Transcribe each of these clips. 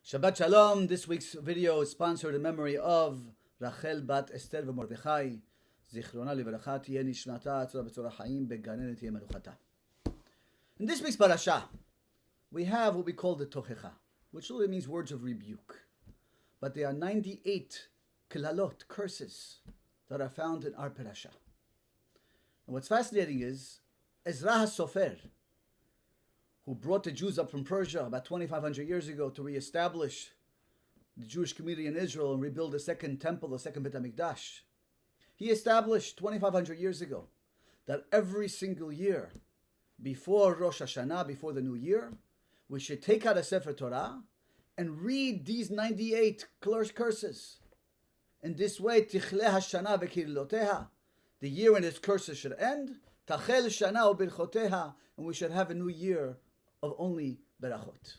Shabbat Shalom. This week's video is sponsored in memory of Rachel Bat Esther v'Mordechai. Zichrona livracha tiye nishmata tzora b'tzora chaim beganen tiye menuchata. In this week's parasha, we have what we call the Tochecha, which literally means words of rebuke. But there are 98 kilalot, curses, that are found in our parasha. And what's fascinating is Ezra HaSofer, who brought the Jews up from Persia about 2,500 years ago to reestablish the Jewish community in Israel and rebuild the second temple, the second Beit HaMikdash. He established 2,500 years ago that every single year, before Rosh Hashanah, before the new year, we should take out a Sefer Torah and read these 98 curses. In this way, Tichle Hashana v'kiriloteha, the year when its curses should end, Tachel Shana u'birchoteha, and we should have a new year of only berachot.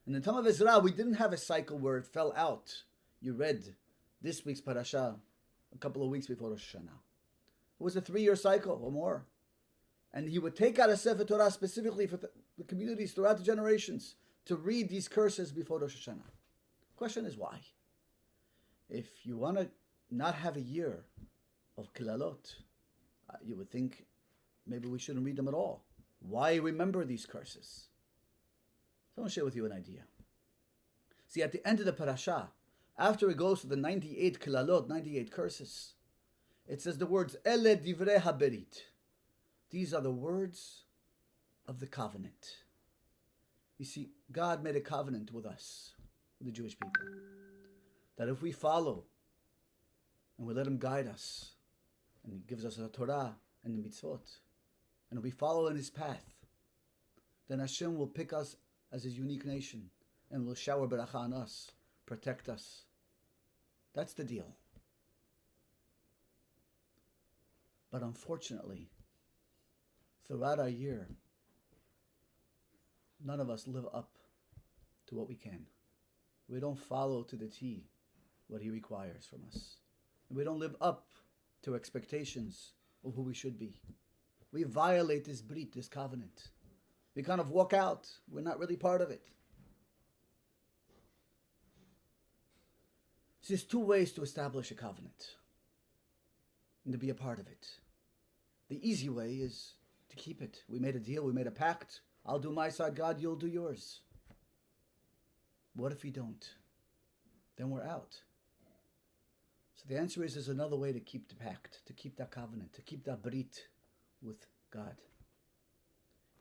In the time of Ezra, we didn't have a cycle where it fell out. You read this week's parasha a couple of weeks before Rosh Hashanah. It was a 3-year cycle or more. And he would take out a Sefer Torah specifically for the communities throughout the generations to read these curses before Rosh Hashanah. The question is why? If you want to not have a year of kilalot, you would think maybe we shouldn't read them at all. Why remember these curses? So I want to share with you an idea. See, at the end of the parasha, after it goes to the 98 kilalot, 98 curses, it says the words, Ele divrei haberit. These are the words of the covenant. You see, God made a covenant with us, with the Jewish people, that if we follow and we let Him guide us, and He gives us the Torah and the mitzvot, and if we follow in His path, then Hashem will pick us as His unique nation and will shower beracha on us, protect us. That's the deal. But unfortunately, throughout our year, none of us live up to what we can. We don't follow to the T what He requires from us. And we don't live up to expectations of who we should be. We violate this brit, this covenant. We kind of walk out. We're not really part of it. So there's 2 ways to establish a covenant and to be a part of it. The easy way is to keep it. We made a deal, we made a pact. I'll do my side, God, you'll do yours. What if we don't? Then we're out. So the answer is there's another way to keep the pact, to keep that covenant, to keep that brit with God.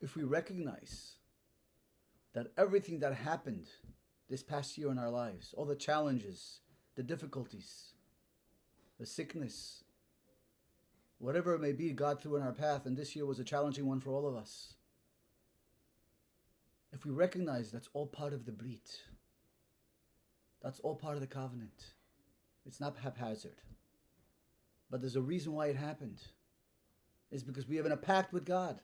If we recognize that everything that happened this past year in our lives, all the challenges, the difficulties, the sickness, whatever it may be, God threw in our path, and this year was a challenging one for all of us. If we recognize that's all part of the brit, that's all part of the covenant, it's not haphazard. But there's a reason why it happened. It's because we have a pact with God.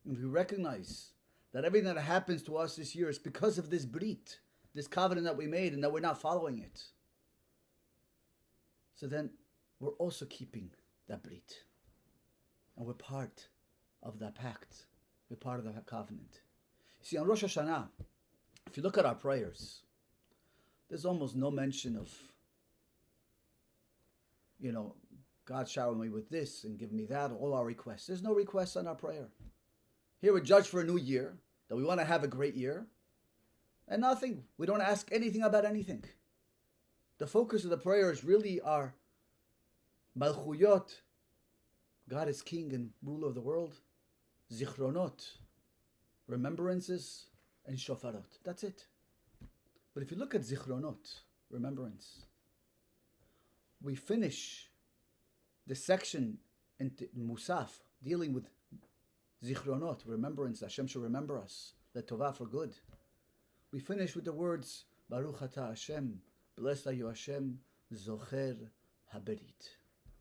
And we recognize that everything that happens to us this year is because of this brit, this covenant that we made, and that we're not following it. So then we're also keeping that brit. And we're part of that pact. We're part of that covenant. You see, on Rosh Hashanah, if you look at our prayers, there's almost no mention of, God shower me with this and give me that, all our requests. There's no requests on our prayer. Here we're judged for a new year, that we want to have a great year, and nothing. We don't ask anything about anything. The focus of the prayers really are Malchuyot, God is king and ruler of the world, Zichronot, remembrances, and Shofarot. That's it. But if you look at Zichronot, remembrance, we finish the section in Musaf dealing with Zichronot, remembrance, Hashem shall remember us, let Tovah for good. We finish with the words, Baruch Ata Hashem, blessed are you Hashem, Zocher HaBerit,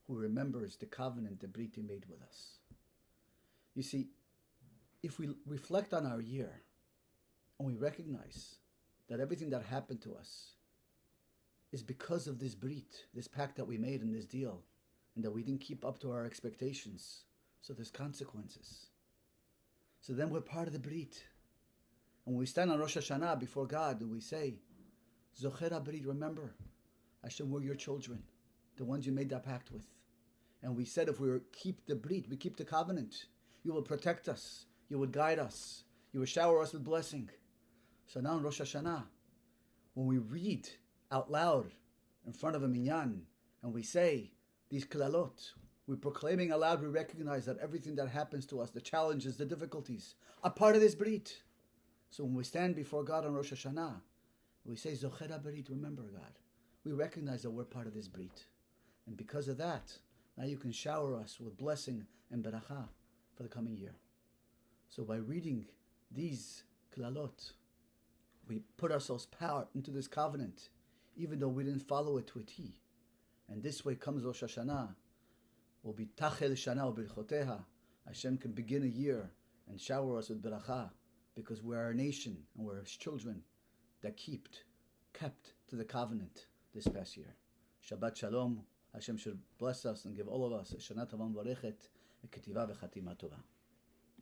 who remembers the covenant, the brit He made with us. You see, if we reflect on our year, and we recognize that everything that happened to us is because of this brit, this pact that we made in this deal, and that we didn't keep up to our expectations, so there's consequences. So then we're part of the brit. And when we stand on Rosh Hashanah before God, and we say, Zocher HaBrit, remember, Hashem, we're your children, the ones you made that pact with. And we said if we keep the Brit, we keep the covenant, you will protect us, you would guide us, you will shower us with blessing. So now in Rosh Hashanah, when we read out loud in front of a minyan, and we say these klalot, we're proclaiming aloud, we recognize that everything that happens to us, the challenges, the difficulties, are part of this Brit. So when we stand before God on Rosh Hashanah, we say, Zocher HaBrit, remember God. We recognize that we're part of this Brit. And because of that, now you can shower us with blessing and beracha for the coming year. So by reading these klalot, we put ourselves power into this covenant, even though we didn't follow it to a T. And this way comes Rosh Hashanah. Will be Tachel Shana Birchoteha. Hashem can begin a year and shower us with beracha, because we are a nation and we're His children that kept to the covenant this past year. Shabbat Shalom. Hashem should bless us and give all of us a Shana Tova Varechet, a Ketiva V'Chatima Tova.